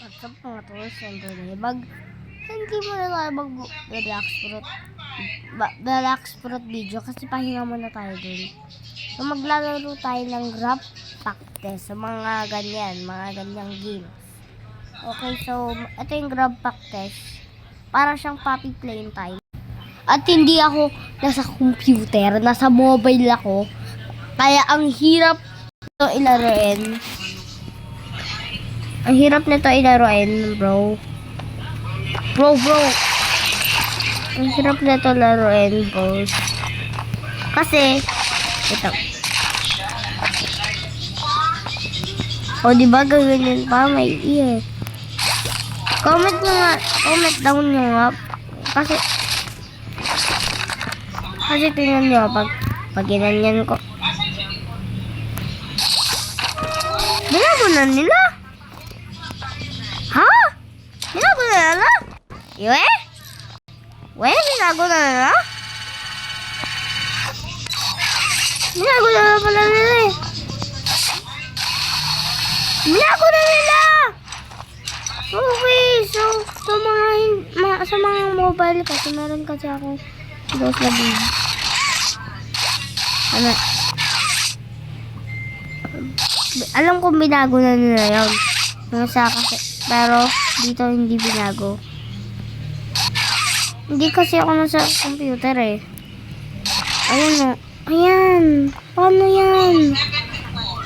What's up mga tol, siyempre hindi mo na tayo mag-relax fruit video kasi pahinga muna tayo dun. So maglalaro tayo ng grab pack test, so mga ganyang games. Okay, so ito yung grab pack test, para siyang puppy playing time. At hindi ako nasa computer, nasa mobile ako, kaya ang hirap ito ilaruin. Ang hirap nito ilaruin, bro. Ang hirap nito laruin, bro. Kasi, ito. O, diba gawin pa? May iya. Comment down nyo nga. Kasi tingnan nyo, pag ginanyan ko. Binago na nila. Ha? Binago na nila? Binago na nila? Binago na nila pala nila eh. Binago na nila! Okay, so sa mga mobile kasi meron kasi ako dos na bin. Alam kong binago na nila yun. Pero dito hindi binago. Hindi kasi ako nasa computer eh. Ayan o. Ayan. Paano yan?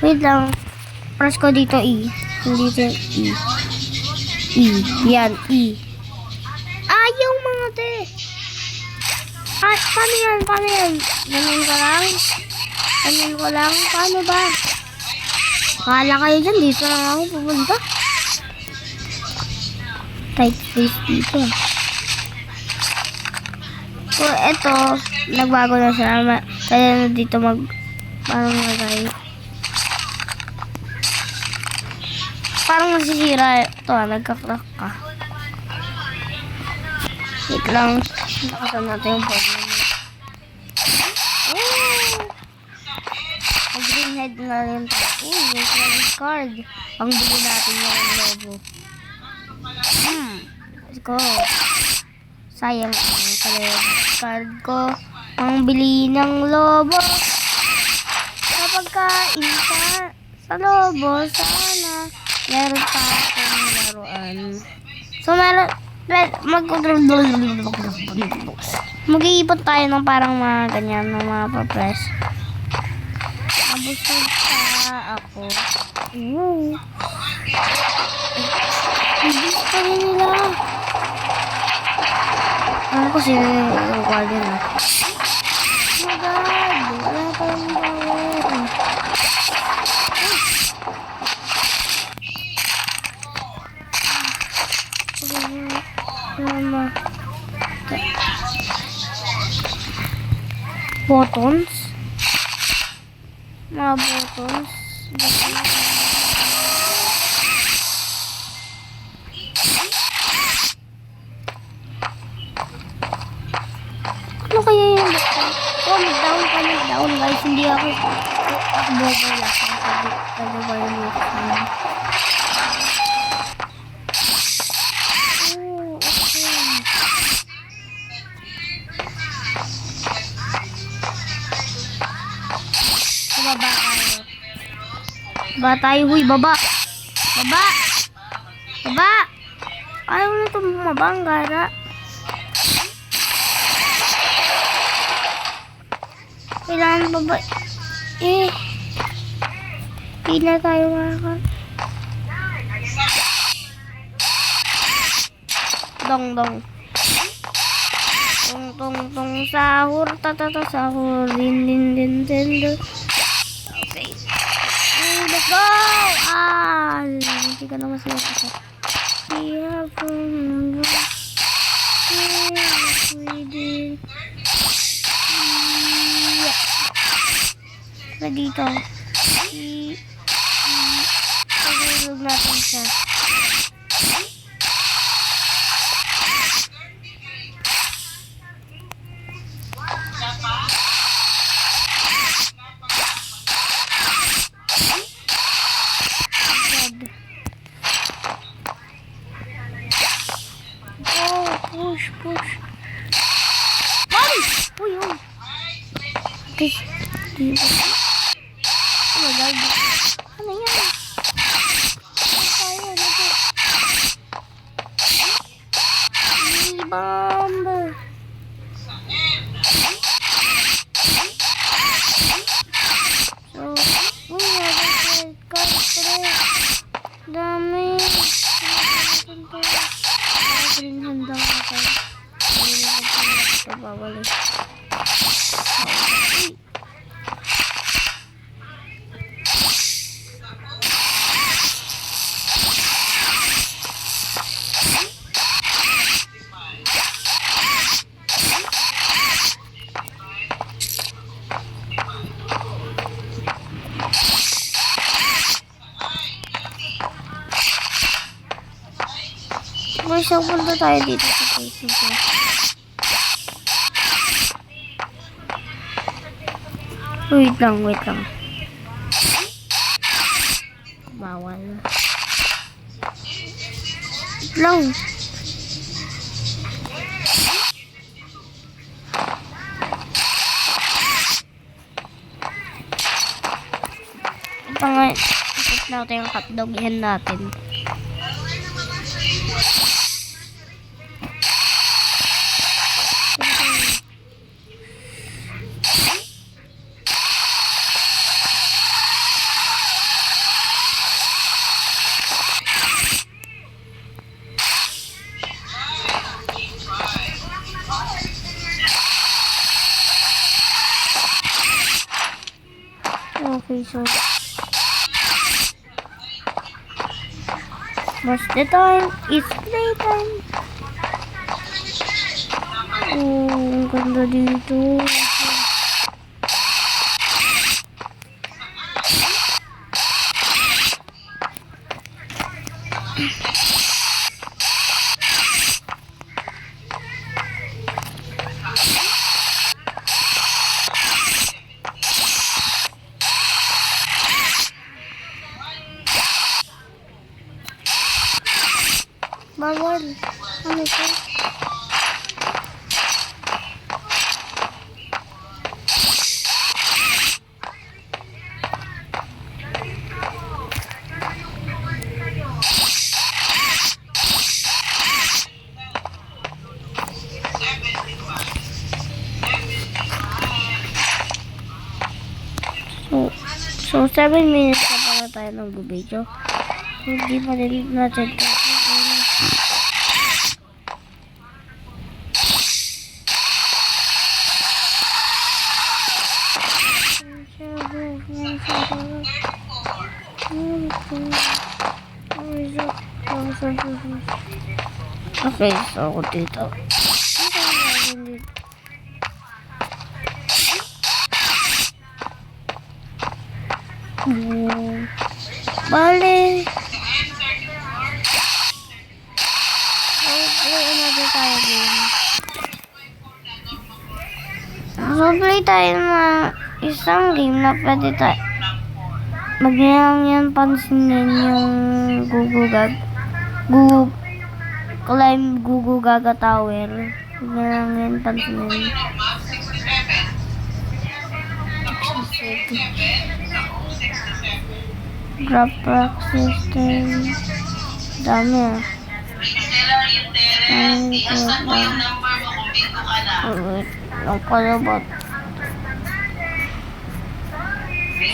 Wait lang. Press ko dito E. Dito E. Yan. E. Ayaw mga te. Paano yan? Ganun ko lang. Paano ba? Kala kayo dyan. Dito lang ako pupunta. Tight space dito. So, eto, nagbago na siya. Kaya na dito parang magay. Parang nasisira ito, nagka-crack ka. Wait lang. Nakasan natin yung problem. Green head na rin tayo. May credit card. Ang bili natin yung logo. Let's go. Sayang ang credit card ko. Ang bili ng lobo. Sa pagkain sa lobo, sana meron pa akong laruan. So, mag-iipot tayo ng parang mga ganyan, ng mga pa-press. Abusog pa ako. Ibig pa rin nila. Ano ko sila yung guardian na. Oh my god! Wala pa yung power. Buttons? Mga buttons? Ano kaya yung button? Mag-down guys. Hindi ako bobo lang. Sabi ba yung button? Baba tayo. Huy, baba. Ayaw na ito bumabang, gara. Kailangan baba. Pila tayo mga. Dong. Tong sahur. Sahur. Din. Okay. Let's go! Hindi ka naman sila kasi. Dito. Pagulog natin siya. push. Bali! Uy, uy. Okay. Oh my God. Ano yan? Ano to? Bomb. So, uy, dami. Green handa ka tayo. Bawal eh. Guys, punta tayo dito sa Facebook. Wait lang. Bawal. Wait lang. Ito nga, ikot natin yung hotdog. Yan natin. Okay, so what's the time? It's playtime. Oh, ang ganda dito. Bawal. Ano ito? So 7 minutes na pala tayo nag-video. Hindi pa rin natin ito. Okay, so ako dito. Bale. So, play tayo na isang game na pwede tayo. Magyayang yan pansinin yung Gugu Gaga Tower. Magyayang yan pansinin. Grab rock system. Dami ah. Ang kalabot.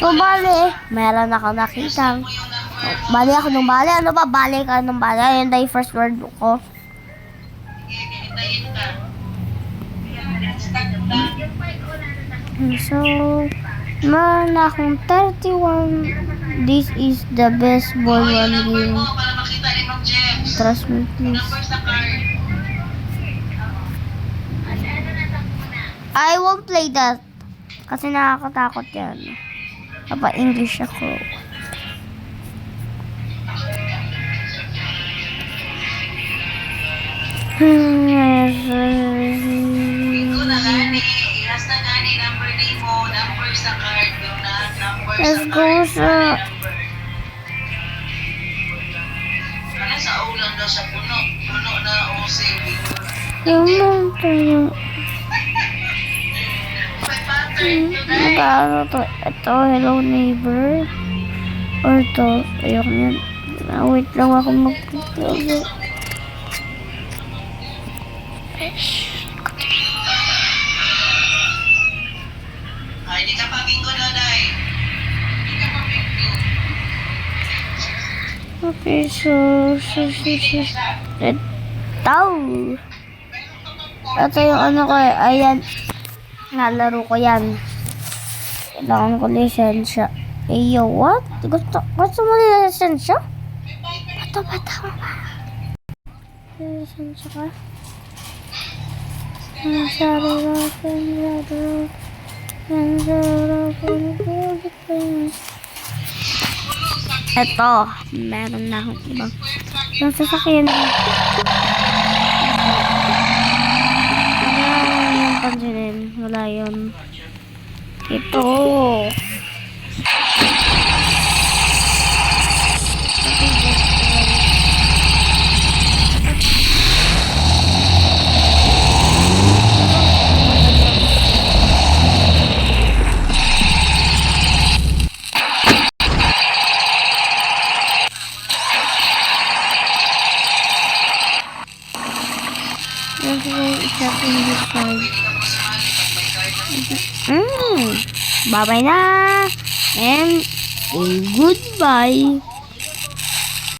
So, bale, meron ako nakita. Bale ako ng bale. Ano ba? Bale ka ng bale. Ayun na yung first word ko. So, meron akong 31. This is the best ball one game. Trust me, please. I won't play that. Kasi nakakatakot yan. English ako. Let's go sa... Sa ulang daw sa puno. Puno na o saving. Yung ito yung... Magkano to? Ito, hello neighbor. Or to, ayoko yan. Wait lang ako mag-play. Ay, di ka pa bingo na, Day. Di ka pa bingo. Okay, so, ito. Ito yung ano ko, ayan. Nalaro ko yan. Kailangan ko lisensya. Yo, what? Gusto mo lisensya? Bata mo ba? Lisensya ka? Ito, meron na akong ibang yung sasakyan. Wala yung pansinin. Wala yun. Ito. Bye-bye na. And say goodbye.